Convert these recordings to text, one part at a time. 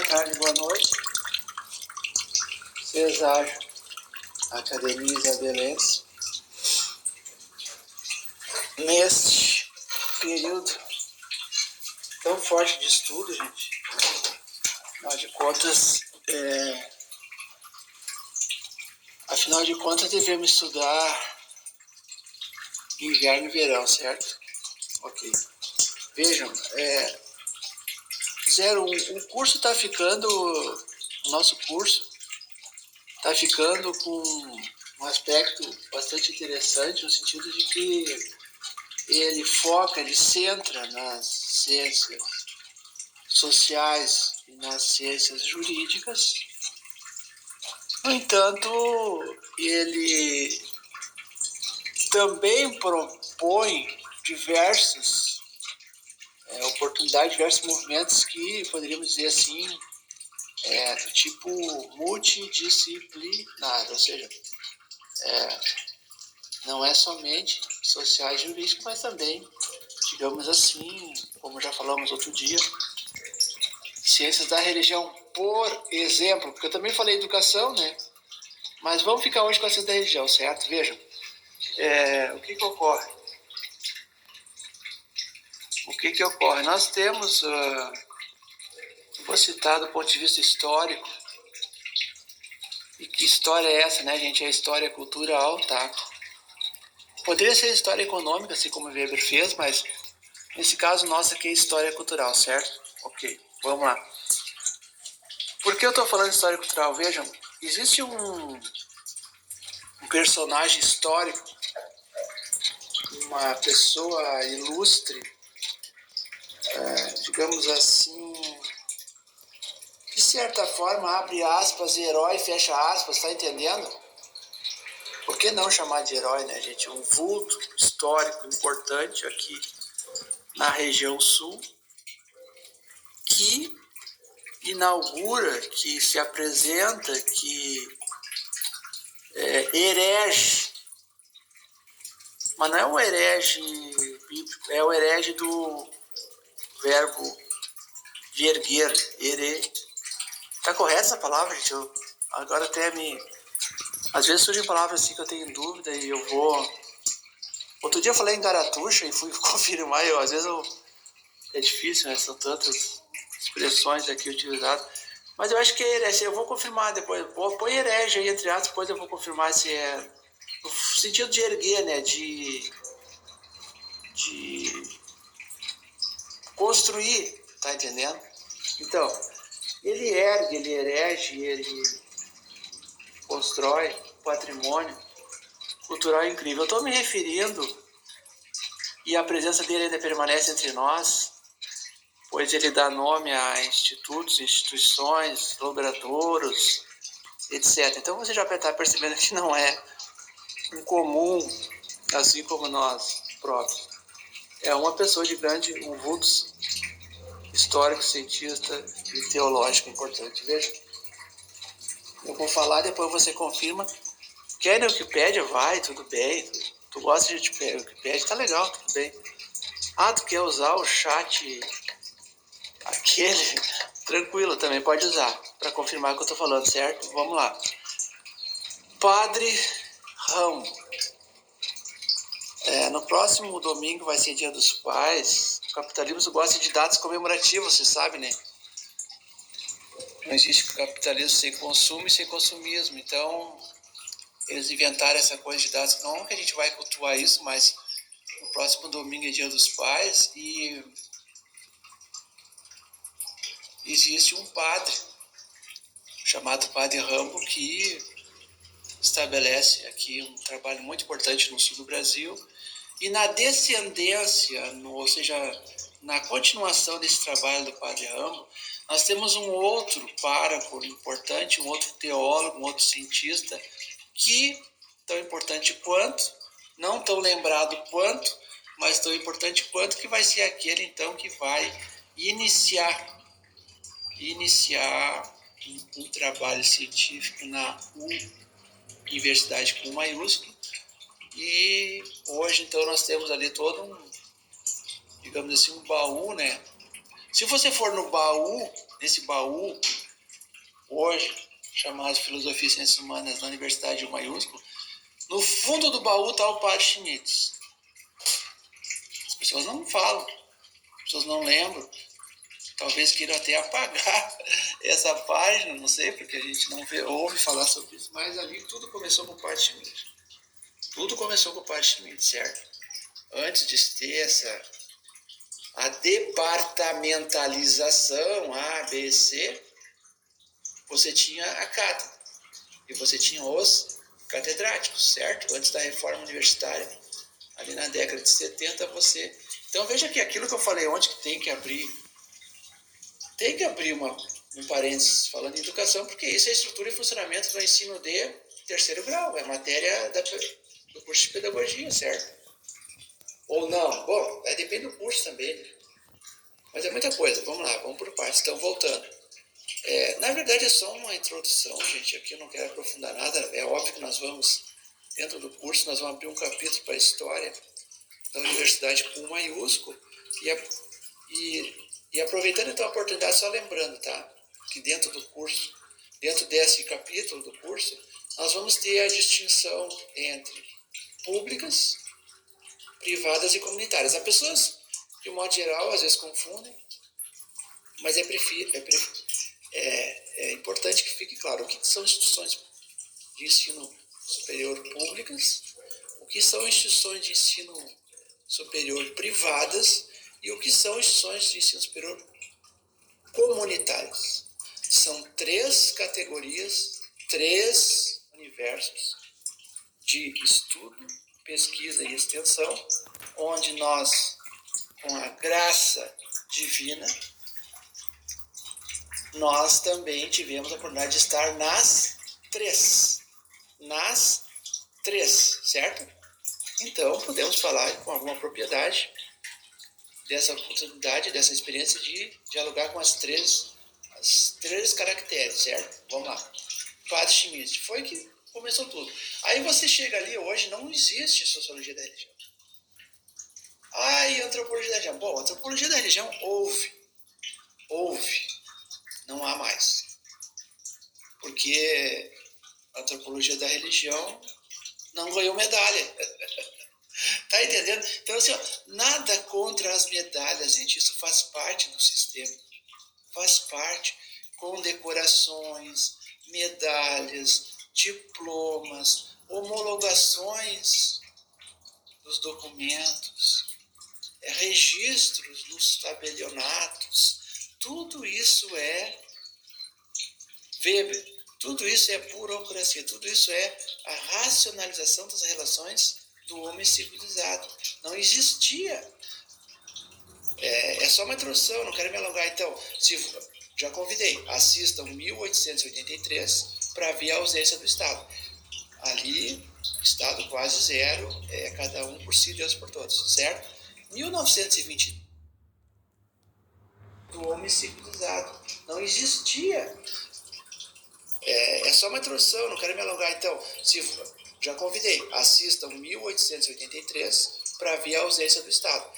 tarde, boa noite. CESAR, Academia Isabelense. Neste período tão forte de estudo, gente, afinal de contas devemos estudar inverno e verão, certo? Ok. Vejam, 01, o curso está ficando, o nosso curso está ficando com um aspecto bastante interessante, no sentido de que ele foca, ele centra nas ciências sociais e nas ciências jurídicas. No entanto, ele também propõe diversas oportunidades, diversos movimentos que poderíamos dizer assim, do tipo multidisciplinar, ou seja, não é somente sociais e jurídicos, mas também, digamos assim, como já falamos outro dia, ciências da religião, por exemplo, porque eu também falei educação, né? Mas vamos ficar hoje com a ciência da religião, certo? Vejam, o que ocorre? O que ocorre? Nós temos, vou citar do ponto de vista histórico, e que história é essa, né, gente? É a história cultural, tá? Poderia ser história econômica, assim como o Weber fez, mas nesse caso nosso aqui é história cultural, certo? Ok, vamos lá. Por que eu estou falando de história cultural? Vejam, existe um personagem histórico, uma pessoa ilustre, digamos assim, de certa forma, abre aspas, herói, fecha aspas, tá entendendo? Por que não chamar de herói, né, gente? Um vulto histórico importante aqui na região sul, que inaugura, que se apresenta, que herege, mas não é um herege bíblico, é o herege do verbo de erguer, Tá correta essa palavra, gente? Eu agora até às vezes surgem palavras assim que eu tenho dúvida e eu vou... Outro dia eu falei em garatuxa e fui confirmar, é difícil, né? São tantas expressões aqui utilizadas. Mas eu acho que é herege, eu vou confirmar depois. Põe herege aí entre aspas, depois eu vou confirmar se é no sentido de erguer, né? De construir, tá entendendo? Então, ele ergue, ele herege, ele constrói patrimônio cultural incrível. Eu estou me referindo, e a presença dele ainda permanece entre nós, pois ele dá nome a institutos, instituições, logradouros, etc. Então você já está percebendo que não é um comum, assim como nós próprios. É uma pessoa de grande, um vulto histórico, cientista e teológico importante. Veja, eu vou falar, depois você confirma. Quer na Wikipédia? Vai, tudo bem. Tu gosta de Wikipédia? Tá legal, tudo bem. Ah, tu quer usar o chat aquele? Tranquilo, também pode usar, para confirmar o que eu tô falando, certo? Vamos lá. Padre Rambo. No próximo domingo vai ser Dia dos Pais. O capitalismo gosta de datas comemorativas, você sabe, né? Não existe capitalismo sem consumo e sem consumismo. Então, eles inventaram essa coisa de datas. Não que a gente vai cultuar isso, mas no próximo domingo é Dia dos Pais e existe um padre chamado Padre Rambo que estabelece aqui um trabalho muito importante no sul do Brasil. E na descendência, ou seja, na continuação desse trabalho do Padre Rambo, nós temos um outro pároco importante, um outro teólogo, um outro cientista, que tão importante quanto, não tão lembrado quanto, mas tão importante quanto, que vai ser aquele então que vai iniciar um trabalho científico na Universidade com maiúsculo. E hoje então nós temos ali todo digamos assim, um baú, né? Se você for no baú, nesse baú hoje, chamados Filosofia e Ciências Humanas na Universidade U maiúsculo, no fundo do baú está o Padre Schmitz. As pessoas não falam, as pessoas não lembram. Talvez queiram até apagar essa página, não sei, porque a gente não ouve falar sobre isso, mas ali tudo começou com o Padre Schmitz. Tudo começou com o Padre Schmitz, certo? Antes de ter a departamentalização A, B, C, você tinha a cátedra e você tinha os catedráticos, certo? Antes da reforma universitária, ali na década de 70, você... Então veja que aquilo que eu falei ontem, que tem que abrir um parênteses falando em educação, porque isso é a estrutura e funcionamento do ensino de terceiro grau, é matéria do curso de pedagogia, certo? Ou não? Bom, depende do curso também, né? Mas é muita coisa, vamos lá, vamos por partes, então voltando. Na verdade é só uma introdução, gente, aqui eu não quero aprofundar nada, é óbvio que nós vamos, dentro do curso, nós vamos abrir um capítulo para a história da universidade com U maiúsculo, e aproveitando então a oportunidade, só lembrando, tá? Que dentro do curso, dentro desse capítulo do curso, nós vamos ter a distinção entre públicas, privadas e comunitárias. Há pessoas, de um modo geral, às vezes confundem, mas é importante que fique claro o que são instituições de ensino superior públicas, o que são instituições de ensino superior privadas e o que são instituições de ensino superior comunitárias. São 3 categorias, 3 universos de estudo, pesquisa e extensão, onde nós, com a graça divina, nós também tivemos a oportunidade de estar nas 3. Nas 3, certo? Então, podemos falar com alguma propriedade dessa oportunidade, dessa experiência de dialogar com as três caracteres, certo? Vamos lá. Padre Schmitz, foi que começou tudo. Aí você chega ali, hoje não existe sociologia da religião. E antropologia da religião? Bom, antropologia da religião houve, não há mais. Porque a antropologia da religião não ganhou medalha. Tá entendendo? Então, assim, nada contra as medalhas, gente. Isso faz parte do sistema. Faz parte. Condecorações, medalhas, diplomas, homologações dos documentos, registros nos tabelionatos. Tudo isso é Weber. Tudo isso é burocracia. Tudo isso é a racionalização das relações do homem civilizado. Não existia. É só uma introdução, não quero me alongar. Então, já convidei, assistam 1883 para ver a ausência do Estado. Ali, Estado quase zero, cada um por si, Deus por todos, certo? 1920, do homem civilizado. Não existia. É só uma introdução, não quero me alongar. Então, já convidei, assistam 1883 para ver a ausência do Estado.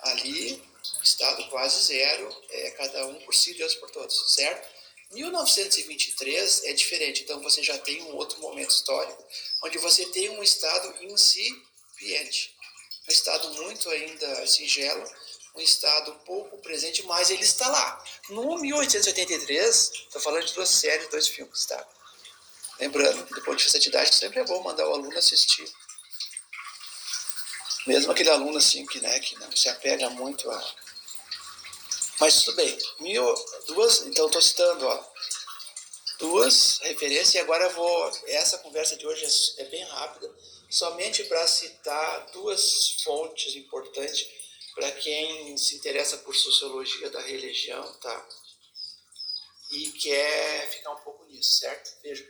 Ali, Estado quase zero, cada um por si, Deus por todos, certo? 1923 é diferente, então você já tem um outro momento histórico, onde você tem um Estado incipiente, um Estado muito ainda singelo, um Estado pouco presente, mas ele está lá. No 1883, estou falando de 2 séries, 2 filmes, tá? Lembrando que do ponto de vista didático sempre é bom mandar o aluno assistir. Mesmo aquele aluno assim que não se apega muito a... Mas tudo bem. Então estou citando 2 referências e agora essa conversa de hoje é bem rápida, somente para citar 2 fontes importantes para quem se interessa por sociologia da religião, tá? E quer ficar um pouco nisso, certo? Veja,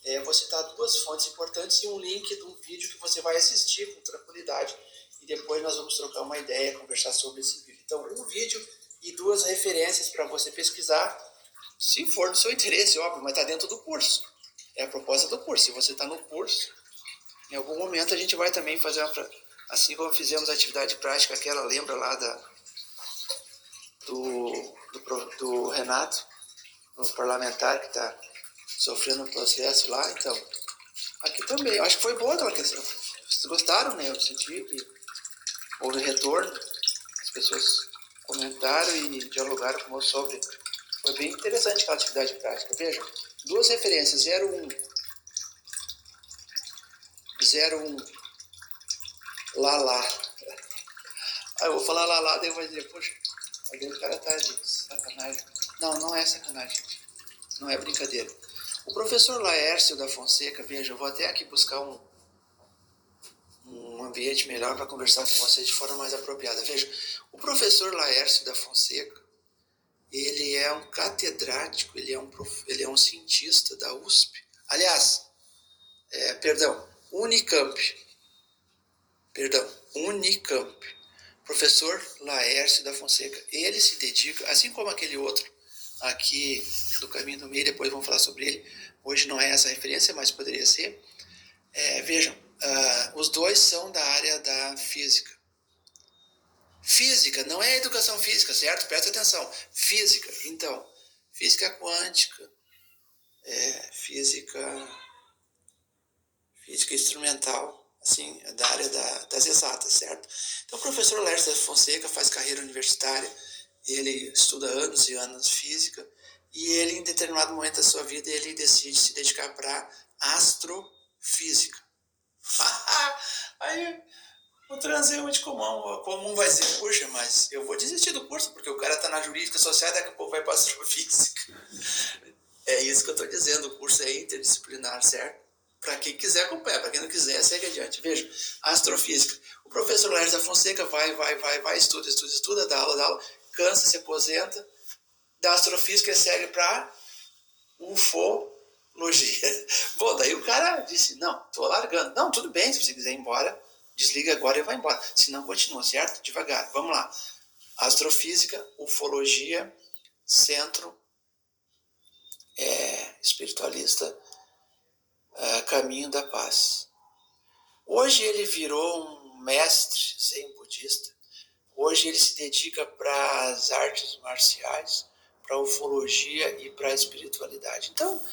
eu vou citar 2 fontes importantes e um link de um vídeo que você vai assistir com tranquilidade e depois nós vamos trocar uma ideia, conversar sobre esse vídeo. Então, um vídeo e 2 referências para você pesquisar, se for do seu interesse, óbvio, mas está dentro do curso. É a proposta do curso. Se você está no curso, em algum momento a gente vai também fazer assim como fizemos a atividade prática, aquela, lembra lá do Renato? no parlamentar que está sofrendo um processo lá, então, aqui também. Eu acho que foi boa aquela questão. Vocês gostaram, né? Eu senti que houve retorno, as pessoas comentaram e dialogaram conosco sobre. Foi bem interessante aquela atividade prática. Veja, duas referências, 01 Lala. Ah, eu vou falar Lala, daí eu vou dizer, poxa, aí o cara tá de sacanagem. Não, não é sacanagem, não é brincadeira. O professor Laércio da Fonseca, veja, eu vou até aqui buscar um ambiente melhor para conversar com vocês de forma mais apropriada. Veja, o professor Laércio da Fonseca, ele é um catedrático, ele é um cientista da USP. Aliás, Unicamp. Professor Laércio da Fonseca. Ele se dedica, assim como aquele outro aqui do Caminho do Meio, depois vamos falar sobre ele. Hoje não é essa referência, mas poderia ser. Vejam, os dois são da área da física. Física, não é educação física, certo? Presta atenção. Física, então, física quântica, física instrumental, assim, da área das exatas, certo? Então, o professor Laércio da Fonseca faz carreira universitária, ele estuda anos e anos física, e ele, em determinado momento da sua vida, ele decide se dedicar para astrofísica. Aí o transeunte comum vai dizer, puxa, mas eu vou desistir do curso, porque o cara está na jurídica social e daqui a pouco vai para astrofísica. É isso que eu estou dizendo, o curso é interdisciplinar, certo? Para quem quiser acompanhar, para quem não quiser, segue adiante. Veja, astrofísica. O professor Laércio da Fonseca vai, estuda, dá aula, cansa, se aposenta, da astrofísica e segue para ufologia. Bom, daí o cara disse, não, tô largando. Não, tudo bem, se você quiser ir embora, desliga agora e vai embora. Se não, continua, certo? Devagar, vamos lá. Astrofísica, ufologia, centro espiritualista, Caminho da Paz. Hoje ele virou um mestre zen budista. Hoje ele se dedica para as artes marciais, para a ufologia e para a espiritualidade. Então,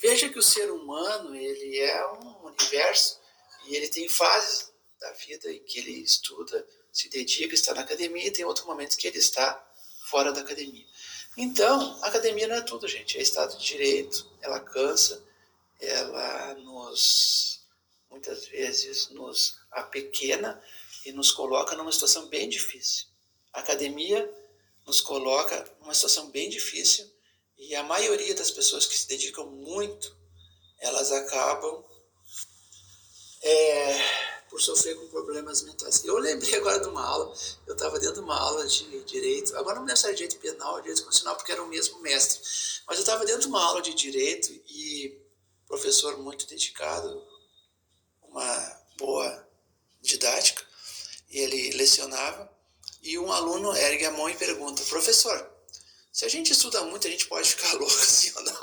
veja que o ser humano, ele é um universo e ele tem fases da vida em que ele estuda, se dedica, está na academia, e tem outros momentos que ele está fora da academia. Então, a academia não é tudo, gente. É estado de direito, ela cansa, ela muitas vezes nos apequena e nos coloca numa situação bem difícil. A academia nos coloca numa situação bem difícil e a maioria das pessoas que se dedicam muito, elas acabam por sofrer com problemas mentais. Eu lembrei agora de uma aula, eu estava dentro de uma aula de direito, agora não me lembro se era direito penal ou direito constitucional, porque era o mesmo mestre, mas eu estava dentro de uma aula de direito e professor muito dedicado, uma boa didática, e ele lecionava, e um aluno ergue a mão e pergunta, professor, se a gente estuda muito, a gente pode ficar louco assim ou não?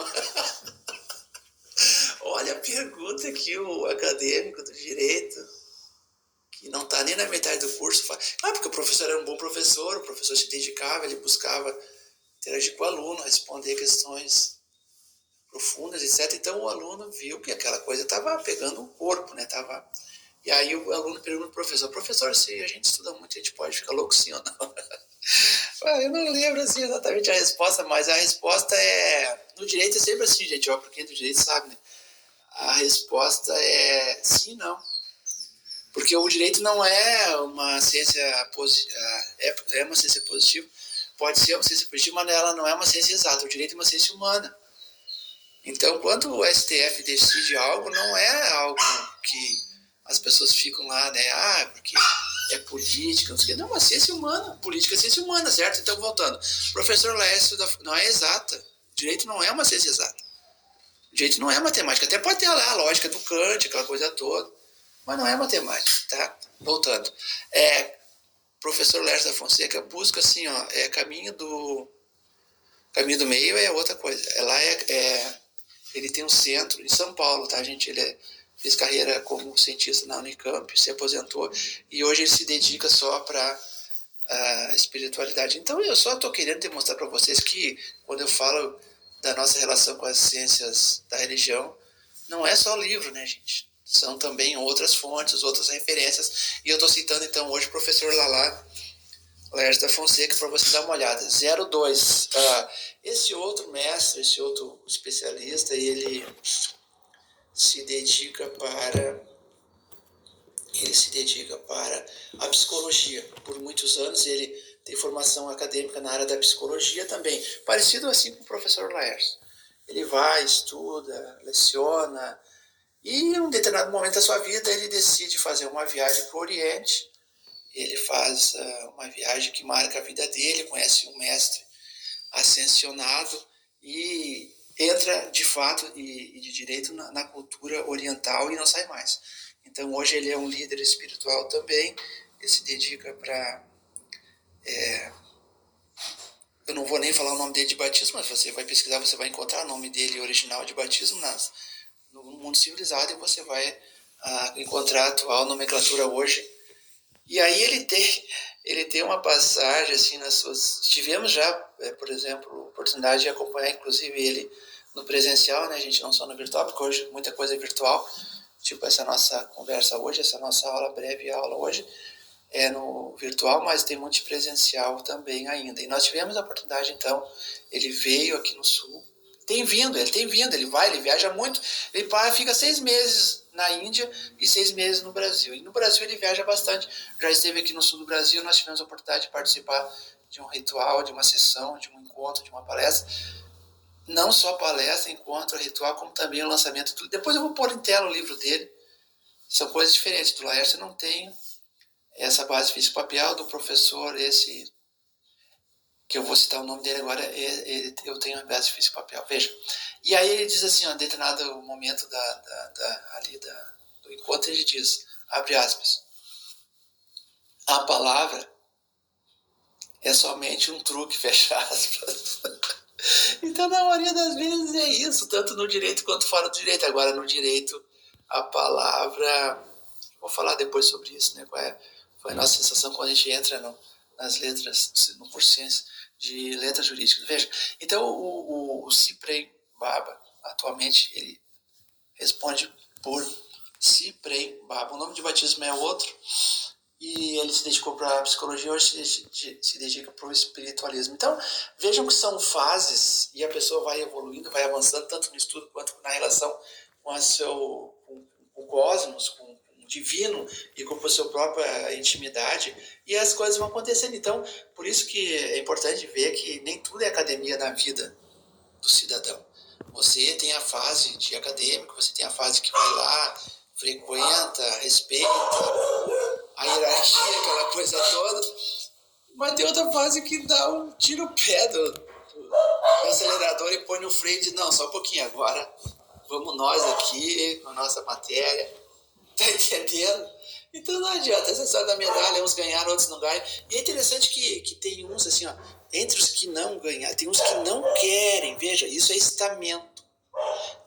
Olha a pergunta que o acadêmico do direito, que não está nem na metade do curso, faz. Claro, porque o professor era um bom professor, o professor se dedicava, ele buscava interagir com o aluno, responder questões profundas, etc. Então o aluno viu que aquela coisa estava pegando o corpo, né? E aí o aluno pergunta ao professor, professor, se a gente estuda muito, a gente pode ficar louco sim ou não? Eu não lembro assim, exatamente a resposta, mas a resposta no direito é sempre assim, gente, ó, porque do direito sabe, né? A resposta é sim e não. Porque o direito não é uma ciência positiva, é uma ciência positiva, pode ser uma ciência positiva, mas ela não é uma ciência exata. O direito é uma ciência humana. Então, quando o STF decide algo, não é algo que as pessoas ficam lá, né? Porque é política, não sei o quê. Não, é uma ciência humana. Política é ciência humana, certo? Então, voltando. Professor Laércio, não é exata. O direito não é uma ciência exata. O direito não é matemática. Até pode ter lá a lógica do Kant, aquela coisa toda. Mas não é matemática, tá? Voltando. Professor Laércio da Fonseca busca, assim, ó, caminho do meio é outra coisa. Ele tem um centro em São Paulo, tá, gente? Ele fez carreira como cientista na Unicamp, se aposentou e hoje ele se dedica só para a espiritualidade. Então eu só estou querendo demonstrar para vocês que quando eu falo da nossa relação com as ciências da religião não é só livro, né, gente? São também outras fontes, outras referências. E eu estou citando, então, hoje o professor Laércio da Fonseca, para você dar uma olhada. 02. Esse outro mestre, esse outro especialista, ele se dedica para a psicologia. Por muitos anos ele tem formação acadêmica na área da psicologia também, parecido assim com o professor Laércio. Ele vai, estuda, leciona, e em um determinado momento da sua vida ele decide fazer uma viagem para o Oriente. Ele faz uma viagem que marca a vida dele, conhece um mestre ascensionado e entra de fato e de direito na cultura oriental e não sai mais. Então hoje ele é um líder espiritual também, ele se dedica para... eu não vou nem falar o nome dele de batismo, mas você vai pesquisar, você vai encontrar o nome dele original de batismo no mundo civilizado e você vai encontrar a atual nomenclatura hoje. E aí ele tem uma passagem assim nas suas... Tivemos já, por exemplo, oportunidade de acompanhar inclusive ele no presencial, né? A gente não só no virtual, porque hoje muita coisa é virtual, tipo essa nossa conversa hoje, essa nossa breve aula hoje é no virtual, mas tem muito de presencial também ainda. E nós tivemos a oportunidade, então, ele veio aqui no Sul, ele vai, ele viaja muito, ele fica 6 meses na Índia e 6 meses no Brasil. E no Brasil ele viaja bastante, já esteve aqui no Sul do Brasil, nós tivemos a oportunidade de participar de um ritual, de uma sessão, de um encontro, de uma palestra. Não só palestra, encontro, ritual, como também o lançamento. Depois eu vou pôr em tela o livro dele. São coisas diferentes. Do Laércio eu não tenho essa base físico-papial, do professor, esse que eu vou citar o nome dele agora, eu tenho a base físico-papial. Veja. E aí ele diz assim, ó, determinado momento do encontro, ele diz, abre aspas, a palavra é somente um truque, fecha aspas. Então, na maioria das vezes é isso, tanto no direito quanto fora do direito. Agora, no direito, a palavra... Vou falar depois sobre isso, né? Foi a nossa sensação quando a gente entra nas letras, no curso de letras jurídicas. Veja, então o Ciprem Baba, atualmente, ele responde por Ciprem Baba. O nome de batismo é outro, e ele se dedicou para a psicologia, hoje se dedica para o espiritualismo. Então, vejam que são fases, e a pessoa vai evoluindo, vai avançando, tanto no estudo quanto na relação com o cosmos, com o divino e com a sua própria intimidade, e as coisas vão acontecendo. Então, por isso que é importante ver que nem tudo é academia na vida do cidadão. Você tem a fase de acadêmico, você tem a fase que vai lá, frequenta, respeita a hierarquia, aquela coisa toda, mas tem outra fase que tira o pé do acelerador e põe no freio e diz, não, só um pouquinho agora, vamos nós aqui com a nossa matéria, tá entendendo? Então não adianta, essa história da medalha, uns ganharam, outros não ganham. E é interessante que tem uns assim, ó, entre os que não ganharam, tem uns que não querem, veja, isso é estamento.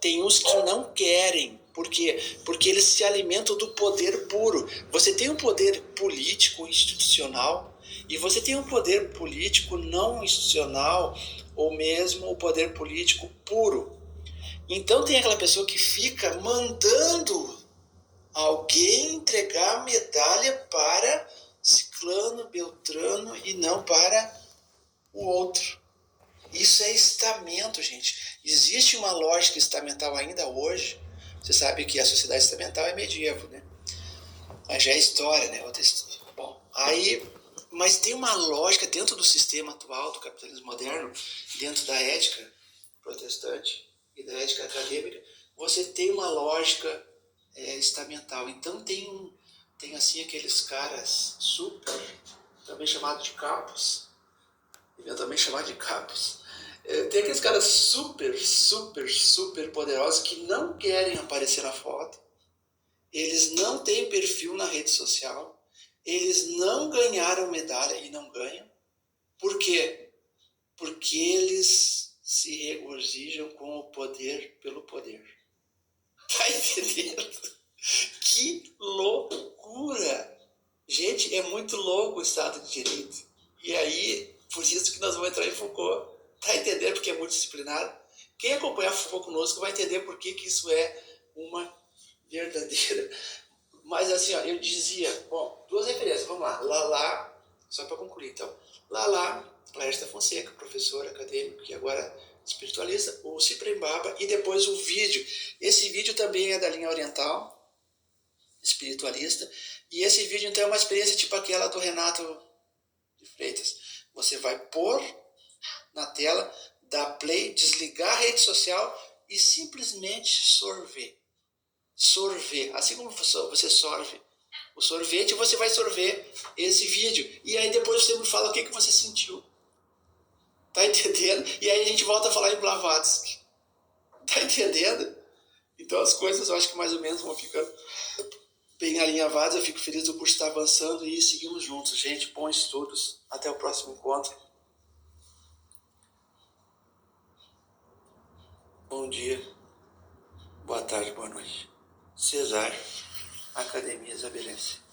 Tem uns que não querem, por quê? Porque eles se alimentam do poder puro. Você tem um poder político institucional e você tem um poder político não institucional ou mesmo o poder político puro. Então tem aquela pessoa que fica mandando alguém entregar medalha para ciclano, beltrano e não para o outro. Isso é estamento, gente. Existe uma lógica estamental ainda hoje. Você sabe que a sociedade estamental é medieval, né? Mas já é história, né? Bom, mas tem uma lógica dentro do sistema atual do capitalismo moderno, dentro da ética protestante e da ética acadêmica, você tem uma lógica estamental. Então tem assim aqueles caras super, também chamado de capos, eventualmente chamado de capos. Tem aqueles caras super, super, super poderosos que não querem aparecer na foto, eles não têm perfil na rede social, eles não ganharam medalha e não ganham. Por quê? Porque eles se regozijam com o poder pelo poder. Tá entendendo? Que loucura! Gente, é muito louco o Estado de Direito. E aí, por isso que nós vamos entrar em Foucault. Tá entendendo? Porque é multidisciplinar. Quem acompanha a FUPA conosco vai entender por que isso é uma verdadeira. Mas assim, ó, eu dizia, bom, duas referências, vamos lá. Lala, só para concluir então. Lala, Laércio da Fonseca, professor acadêmico que agora é espiritualista, o Ciprembaba e depois o vídeo. Esse vídeo também é da linha oriental, espiritualista, e esse vídeo então é uma experiência tipo aquela do Renato de Freitas. Você vai pôr na tela, dar play, desligar a rede social e simplesmente sorver. Sorver. Assim como você sorve o sorvete, você vai sorver esse vídeo. E aí depois você me fala o que você sentiu. Tá entendendo? E aí a gente volta a falar em Blavatsky. Tá entendendo? Então as coisas eu acho que mais ou menos vão ficando bem alinhavadas. Eu fico feliz do curso estar avançando e seguimos juntos. Gente, bons estudos. Até o próximo encontro. Bom dia, boa tarde, boa noite. Cesar, Academia Isabelense.